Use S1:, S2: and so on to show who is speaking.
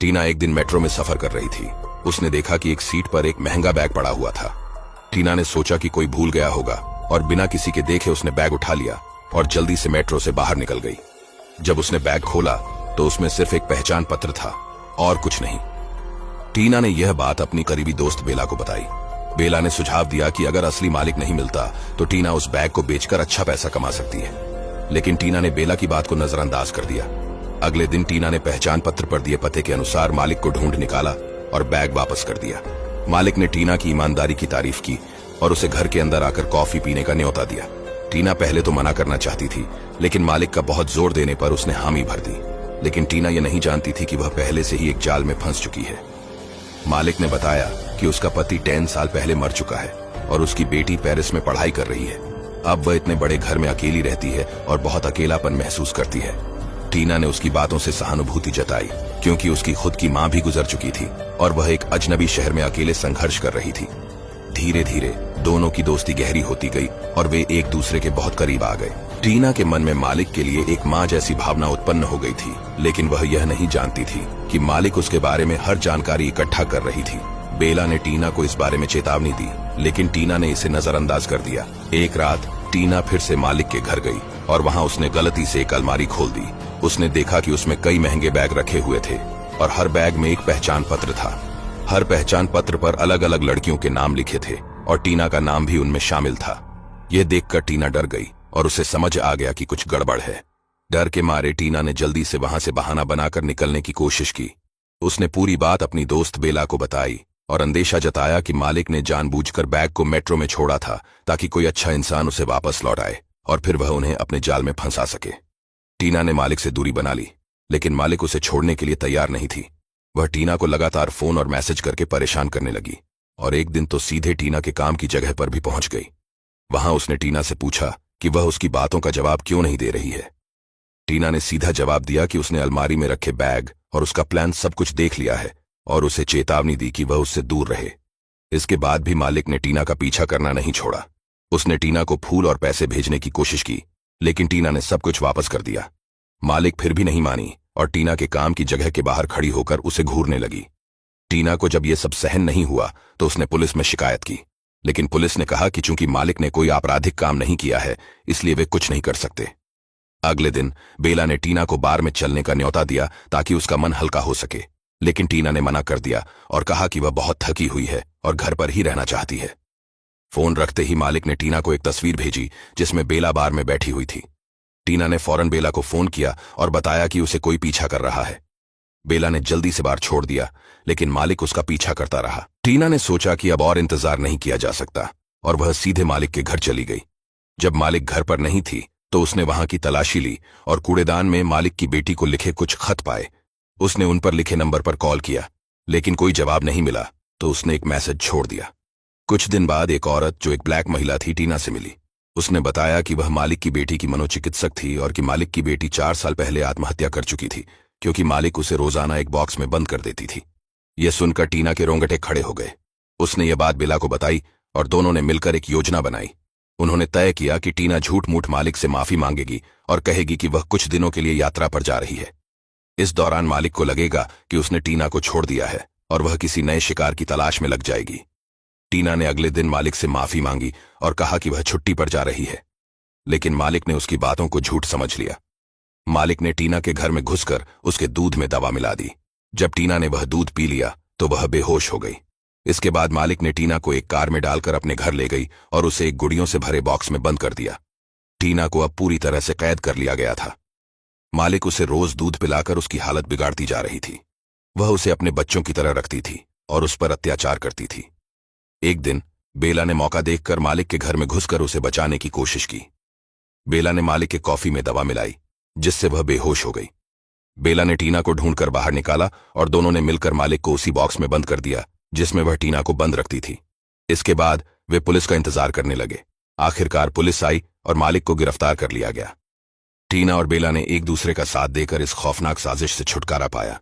S1: टीना एक दिन मेट्रो में सफर कर रही थी। उसने देखा कि एक सीट पर एक महंगा बैग पड़ा हुआ था। टीना ने सोचा कि कोई भूल गया होगा और बिना किसी के देखे उसने बैग उठा लिया और जल्दी से मेट्रो से बाहर निकल गई। जब उसने बैग खोला तो उसमें सिर्फ एक पहचान पत्र था और कुछ नहीं। टीना ने यह बात अपनी करीबी दोस्त बेला को बताई। बेला ने सुझाव दिया कि अगर असली मालिक नहीं मिलता तो टीना उस बैग को बेचकर अच्छा पैसा कमा सकती है, लेकिन टीना ने बेला की बात को नजरअंदाज कर दिया। अगले दिन टीना ने पहचान पत्र पर दिए पते के अनुसार मालिक को ढूंढ निकाला और बैग वापस कर दिया। मालिक ने टीना की ईमानदारी की तारीफ की और उसे घर के अंदर आकर कॉफी पीने का न्योता दिया। टीना पहले तो मना करना चाहती थी, लेकिन मालिक का बहुत जोर देने पर उसने हामी भर दी। लेकिन टीना यह नहीं जानती थी कि वह पहले से ही एक जाल में फंस चुकी है। मालिक ने बताया कि उसका पति 10 साल पहले मर चुका है और उसकी बेटी पेरिस में पढ़ाई कर रही है। अब वह इतने बड़े घर में अकेली रहती है और बहुत अकेलापन महसूस करती है। टीना ने उसकी बातों से सहानुभूति जताई, क्योंकि उसकी खुद की मां भी गुजर चुकी थी और वह एक अजनबी शहर में अकेले संघर्ष कर रही थी। धीरे धीरे दोनों की दोस्ती गहरी होती गई और वे एक दूसरे के बहुत करीब आ गए। टीना के मन में मालिक के लिए एक मां जैसी भावना उत्पन्न हो गई थी, लेकिन वह यह नहीं जानती थी कि मालिक उसके बारे में हर जानकारी इकट्ठा कर रही थी। बेला ने टीना को इस बारे में चेतावनी दी, लेकिन टीना ने इसे नजरअंदाज कर दिया। एक रात टीना फिर से मालिक के घर गई और वहां उसने गलती से एक अलमारी खोल दी। उसने देखा कि उसमें कई महंगे बैग रखे हुए थे और हर बैग में एक पहचान पत्र था। हर पहचान पत्र पर अलग अलग लड़कियों के नाम लिखे थे और टीना का नाम भी उनमें शामिल था। यह देखकर टीना डर गई और उसे समझ आ गया कि कुछ गड़बड़ है। डर के मारे टीना ने जल्दी से वहां से बहाना बनाकर निकलने की कोशिश की। उसने पूरी बात अपनी दोस्त बेला को बताई और अंदेशा जताया कि मालिक ने जानबूझकर बैग को मेट्रो में छोड़ा था ताकि कोई अच्छा इंसान उसे वापस लौटाए और फिर वह उन्हें अपने जाल में फंसा सके। टीना ने मालिक से दूरी बना ली, लेकिन मालिक उसे छोड़ने के लिए तैयार नहीं थी। वह टीना को लगातार फोन और मैसेज करके परेशान करने लगी और एक दिन तो सीधे टीना के काम की जगह पर भी पहुंच गई। वहां उसने टीना से पूछा कि वह उसकी बातों का जवाब क्यों नहीं दे रही है। टीना ने सीधा जवाब दिया कि उसने अलमारी में रखे बैग और उसका प्लान सब कुछ देख लिया है और उसे चेतावनी दी कि वह उससे दूर रहे। इसके बाद भी मालिक ने टीना का पीछा करना नहीं छोड़ा। उसने टीना को फूल और पैसे भेजने की कोशिश की, लेकिन टीना ने सब कुछ वापस कर दिया। मालिक फिर भी नहीं मानी और टीना के काम की जगह के बाहर खड़ी होकर उसे घूरने लगी। टीना को जब यह सब सहन नहीं हुआ तो उसने पुलिस में शिकायत की, लेकिन पुलिस ने कहा कि चूंकि मालिक ने कोई आपराधिक काम नहीं किया है इसलिए वे कुछ नहीं कर सकते। अगले दिन बेला ने टीना को बार में चलने का न्योता दिया ताकि उसका मन हल्का हो सके, लेकिन टीना ने मना कर दिया और कहा कि वह बहुत थकी हुई है और घर पर ही रहना चाहती है। फोन रखते ही मालिक ने टीना को एक तस्वीर भेजी जिसमें बेला बार में बैठी हुई थी। टीना ने फौरन बेला को फोन किया और बताया कि उसे कोई पीछा कर रहा है। बेला ने जल्दी से बार छोड़ दिया, लेकिन मालिक उसका पीछा करता रहा। टीना ने सोचा कि अब और इंतजार नहीं किया जा सकता और वह सीधे मालिक के घर चली गई। जब मालिक घर पर नहीं थी तो उसने वहां की तलाशी ली और कूड़ेदान में मालिक की बेटी को लिखे कुछ खत पाए। उसने उन पर लिखे नंबर पर कॉल किया, लेकिन कोई जवाब नहीं मिला तो उसने एक मैसेज छोड़ दिया। कुछ दिन बाद एक औरत जो एक ब्लैक महिला थी टीना से मिली। उसने बताया कि वह मालिक की बेटी की मनोचिकित्सक थी और कि मालिक की बेटी 4 साल पहले आत्महत्या कर चुकी थी, क्योंकि मालिक उसे रोजाना एक बॉक्स में बंद कर देती थी। यह सुनकर टीना के रोंगटे खड़े हो गए। उसने यह बात बेला को बताई और दोनों ने मिलकर एक योजना बनाई। उन्होंने तय किया कि टीना झूठ मूठ मालिक से माफी मांगेगी और कहेगी कि वह कुछ दिनों के लिए यात्रा पर जा रही है। इस दौरान मालिक को लगेगा कि उसने टीना को छोड़ दिया है और वह किसी नए शिकार की तलाश में लग जाएगी। टीना ने अगले दिन मालिक से माफी मांगी और कहा कि वह छुट्टी पर जा रही है, लेकिन मालिक ने उसकी बातों को झूठ समझ लिया। मालिक ने टीना के घर में घुसकर उसके दूध में दवा मिला दी। जब टीना ने वह दूध पी लिया तो वह बेहोश हो गई। इसके बाद मालिक ने टीना को एक कार में डालकर अपने घर ले गई और उसे एक गुड़ियों से भरे बॉक्स में बंद कर दिया। टीना को अब पूरी तरह से कैद कर लिया गया था। मालिक उसे रोज दूध पिलाकर उसकी हालत बिगाड़ती जा रही थी। वह उसे अपने बच्चों की तरह रखती थी और उस पर अत्याचार करती थी। एक दिन बेला ने मौका देखकर मालिक के घर में घुसकर उसे बचाने की कोशिश की। बेला ने मालिक के कॉफी में दवा मिलाई, जिससे वह बेहोश हो गई। बेला ने टीना को ढूंढकर बाहर निकाला और दोनों ने मिलकर मालिक को उसी बॉक्स में बंद कर दिया जिसमें वह टीना को बंद रखती थी। इसके बाद वे पुलिस का इंतजार करने लगे। आखिरकार पुलिस आई और मालिक को गिरफ्तार कर लिया गया। टीना और बेला ने एक दूसरे का साथ देकर इस खौफनाक साजिश से छुटकारा पाया।